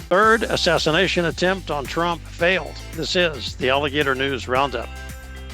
Third assassination attempt on Trump failed. This is the Alligator News Roundup.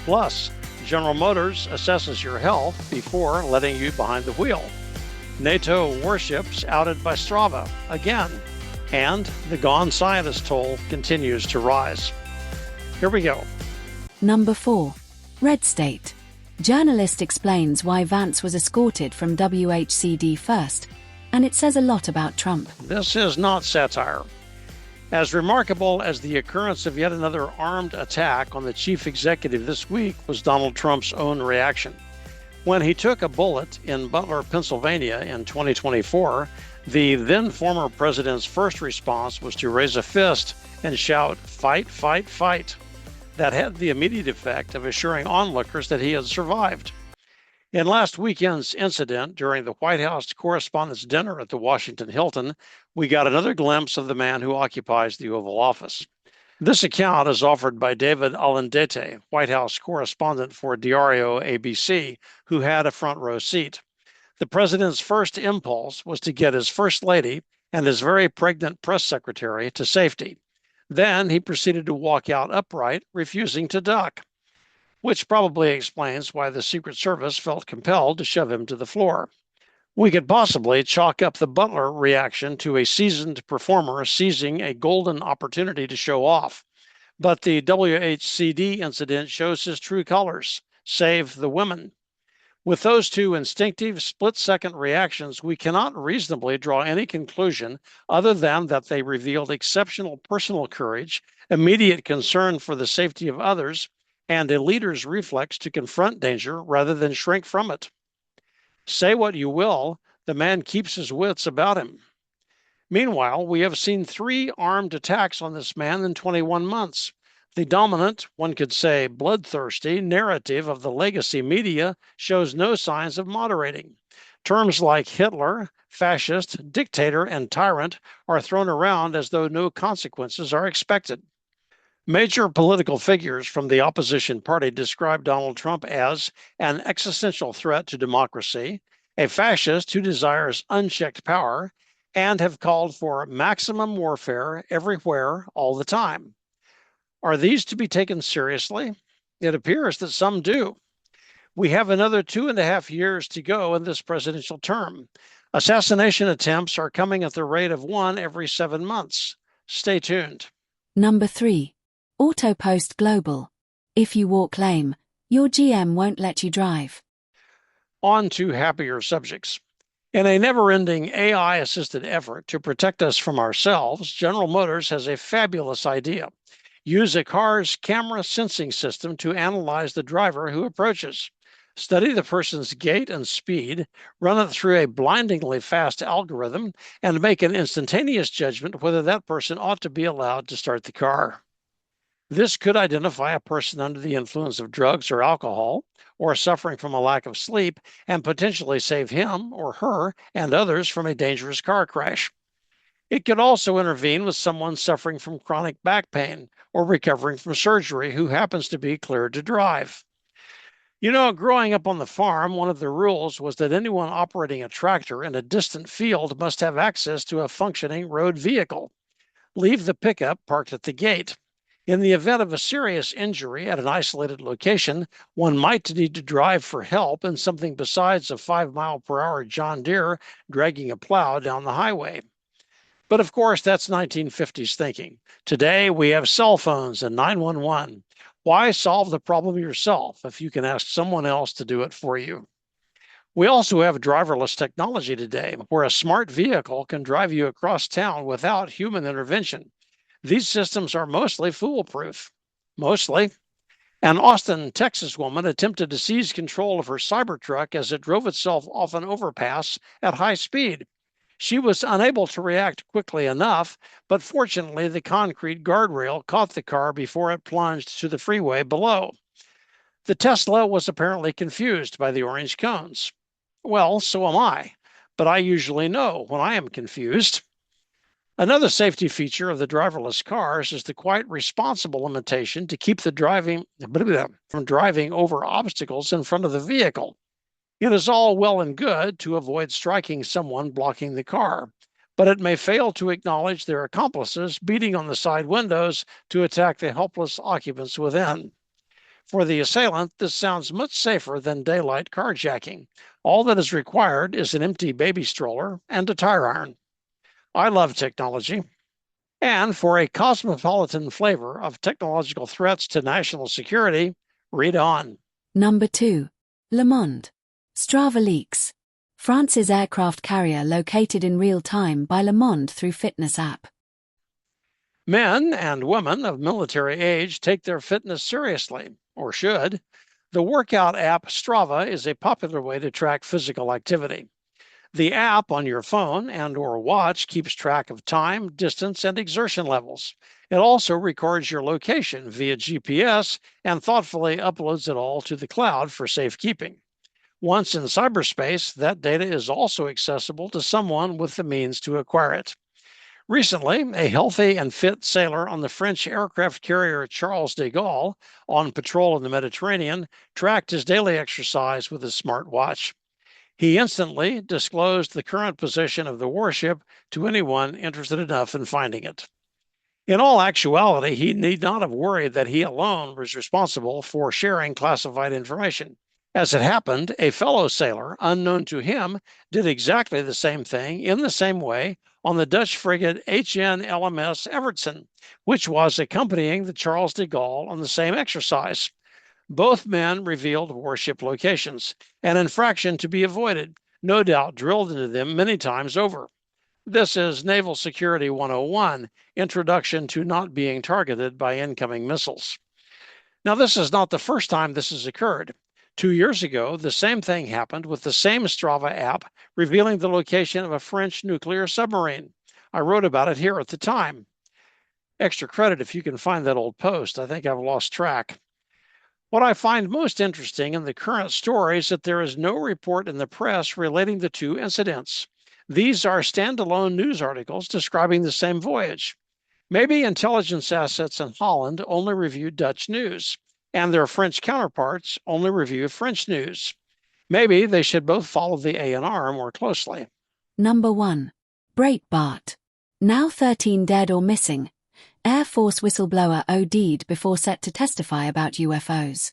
Plus, General Motors assesses your health before letting you behind the wheel. NATO warships outed by Strava again. And the gone scientist toll continues to rise. Here we go. Number 4. Red State. Journalist explains why Vance was escorted from WHCD first, and it says a lot about Trump. This is not satire. As remarkable as the occurrence of yet another armed attack on the chief executive this week was Donald Trump's own reaction. When he took a bullet in Butler, Pennsylvania in 2024, the then former president's first response was to raise a fist and shout, "Fight, fight, fight." That had the immediate effect of assuring onlookers that he had survived. In last weekend's incident during the White House Correspondents' dinner at the Washington Hilton, we got another glimpse of the man who occupies the Oval Office. This account is offered by David Alandete, White House correspondent for Diario ABC, who had a front row seat. The president's first impulse was to get his first lady and his very pregnant press secretary to safety. Then he proceeded to walk out upright, refusing to duck, which probably explains why the Secret Service felt compelled to shove him to the floor. We could possibly chalk up the Butler reaction to a seasoned performer seizing a golden opportunity to show off. But the WHCD incident shows his true colors: save the women. With those two instinctive split-second reactions, we cannot reasonably draw any conclusion other than that they revealed exceptional personal courage, immediate concern for the safety of others, and a leader's reflex to confront danger rather than shrink from it. Say what you will, the man keeps his wits about him. Meanwhile, we have seen 3 armed attacks on this man in 21 months. The dominant, one could say bloodthirsty, narrative of the legacy media shows no signs of moderating. Terms like Hitler, fascist, dictator, and tyrant are thrown around as though no consequences are expected. Major political figures from the opposition party describe Donald Trump as an existential threat to democracy, a fascist who desires unchecked power, and have called for maximum warfare everywhere, all the time. Are these to be taken seriously? It appears that some do. We have another 2.5 years to go in this presidential term. Assassination attempts are coming at the rate of 1 every 7 months. Stay tuned. Number 3. AutoPost Global. If you walk lame, your GM won't let you drive. On to happier subjects. In a never-ending AI-assisted effort to protect us from ourselves, General Motors has a fabulous idea. Use a car's camera sensing system to analyze the driver who approaches. Study the person's gait and speed, run it through a blindingly fast algorithm, and make an instantaneous judgment whether that person ought to be allowed to start the car. This could identify a person under the influence of drugs or alcohol, or suffering from a lack of sleep, and potentially save him or her and others from a dangerous car crash. It could also intervene with someone suffering from chronic back pain or recovering from surgery who happens to be cleared to drive. You know, growing up on the farm, one of the rules was that anyone operating a tractor in a distant field must have access to a functioning road vehicle. Leave the pickup parked at the gate. In the event of a serious injury at an isolated location, one might need to drive for help in something besides a 5-mile-per-hour John Deere dragging a plow down the highway. But of course, that's 1950s thinking. Today, we have cell phones and 911. Why solve the problem yourself if you can ask someone else to do it for you? We also have driverless technology today, where a smart vehicle can drive you across town without human intervention. These systems are mostly foolproof. Mostly. An Austin, Texas woman attempted to seize control of her Cybertruck as it drove itself off an overpass at high speed. She was unable to react quickly enough, but fortunately the concrete guardrail caught the car before it plunged to the freeway below. The Tesla was apparently confused by the orange cones. Well, so am I, but I usually know when I am confused. Another safety feature of the driverless cars is the quite responsible limitation to keep the from driving over obstacles in front of the vehicle. It is all well and good to avoid striking someone blocking the car, but it may fail to acknowledge their accomplices beating on the side windows to attack the helpless occupants within. For the assailant, this sounds much safer than daylight carjacking. All that is required is an empty baby stroller and a tire iron. I love technology. And for a cosmopolitan flavor of technological threats to national security, read on. Number 2. Le Monde. Strava leaks. France's aircraft carrier located in real time by Le Monde through fitness app. Men and women of military age take their fitness seriously, or should. The workout app Strava is a popular way to track physical activity. The app on your phone and/or watch keeps track of time, distance, and exertion levels. It also records your location via GPS and thoughtfully uploads it all to the cloud for safekeeping. Once in cyberspace, that data is also accessible to someone with the means to acquire it. Recently, a healthy and fit sailor on the French aircraft carrier Charles de Gaulle, on patrol in the Mediterranean, tracked his daily exercise with his smartwatch. He instantly disclosed the current position of the warship to anyone interested enough in finding it. In all actuality, he need not have worried that he alone was responsible for sharing classified information. As it happened, a fellow sailor, unknown to him, did exactly the same thing in the same way on the Dutch frigate HNLMS Evertsen, which was accompanying the Charles de Gaulle on the same exercise. Both men revealed warship locations, an infraction to be avoided, no doubt drilled into them many times over. This is Naval Security 101, Introduction to Not Being Targeted by Incoming Missiles. Now, this is not the first time this has occurred. 2 years ago, the same thing happened with the same Strava app revealing the location of a French nuclear submarine. I wrote about it here at the time. Extra credit if you can find that old post. I think I've lost track. What I find most interesting in the current story is that there is no report in the press relating the two incidents. These are standalone news articles describing the same voyage. Maybe intelligence assets in Holland only review Dutch news, and their French counterparts only review French news. Maybe they should both follow the ANR more closely. Number 1. Breitbart. Now 13 dead or missing. Air Force whistleblower OD'd before set to testify about UFOs.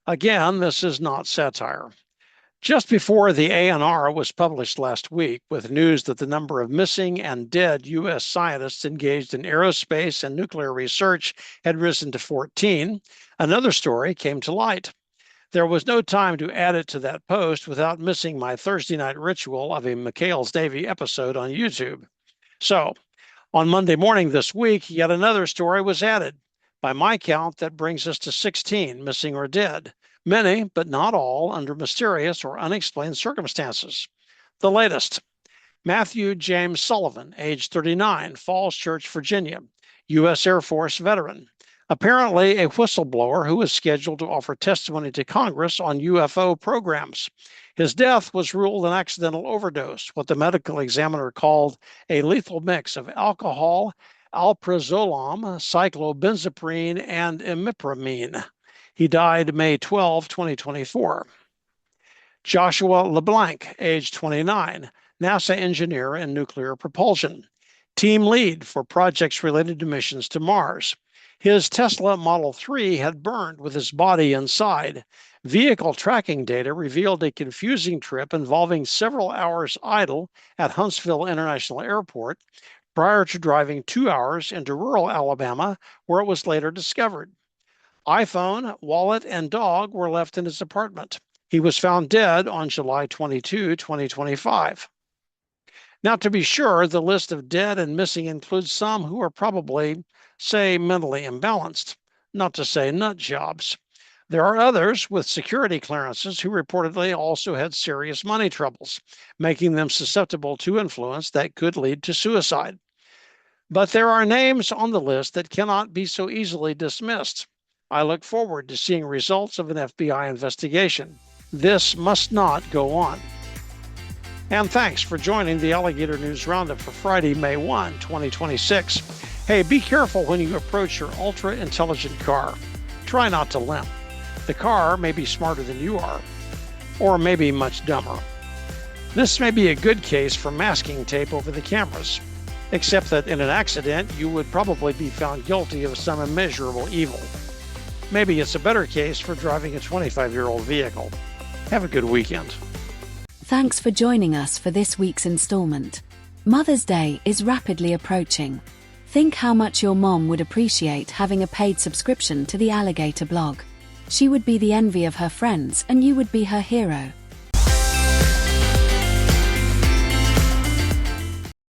Again, this is not satire. Just before the ANR was published last week with news that the number of missing and dead U.S. scientists engaged in aerospace and nuclear research had risen to 14, another story came to light. There was no time to add it to that post without missing my Thursday night ritual of a McHale's Navy episode on YouTube. So, on Monday morning this week, yet another story was added. By my count, that brings us to 16 missing or dead. Many, but not all, under mysterious or unexplained circumstances. The latest: Matthew James Sullivan, age 39, Falls Church, Virginia, U.S. Air Force veteran. Apparently a whistleblower who is scheduled to offer testimony to Congress on UFO programs. His death was ruled an accidental overdose, what the medical examiner called a lethal mix of alcohol, alprazolam, cyclobenzaprine, and imipramine. He died May 12, 2024. Joshua LeBlanc, age 29, NASA engineer in nuclear propulsion, team lead for projects related to missions to Mars. His Tesla Model 3 had burned with his body inside. Vehicle tracking data revealed a confusing trip involving several hours idle at Huntsville International Airport prior to driving 2 hours into rural Alabama, where it was later discovered. iPhone, wallet, and dog were left in his apartment. He was found dead on July 22, 2025. Now, to be sure, the list of dead and missing includes some who are probably, say, mentally imbalanced, not to say nut jobs. There are others with security clearances who reportedly also had serious money troubles, making them susceptible to influence that could lead to suicide. But there are names on the list that cannot be so easily dismissed. I look forward to seeing results of an FBI investigation. This must not go on. And thanks for joining the Alligator News Roundup for Friday, May 1, 2026. Hey, be careful when you approach your ultra-intelligent car. Try not to limp. The car may be smarter than you are, or maybe much dumber. This may be a good case for masking tape over the cameras, except that in an accident, you would probably be found guilty of some immeasurable evil. Maybe it's a better case for driving a 25-year-old vehicle. Have a good weekend. Thanks for joining us for this week's installment. Mother's Day is rapidly approaching. Think how much your mom would appreciate having a paid subscription to the Alligator blog. She would be the envy of her friends and you would be her hero.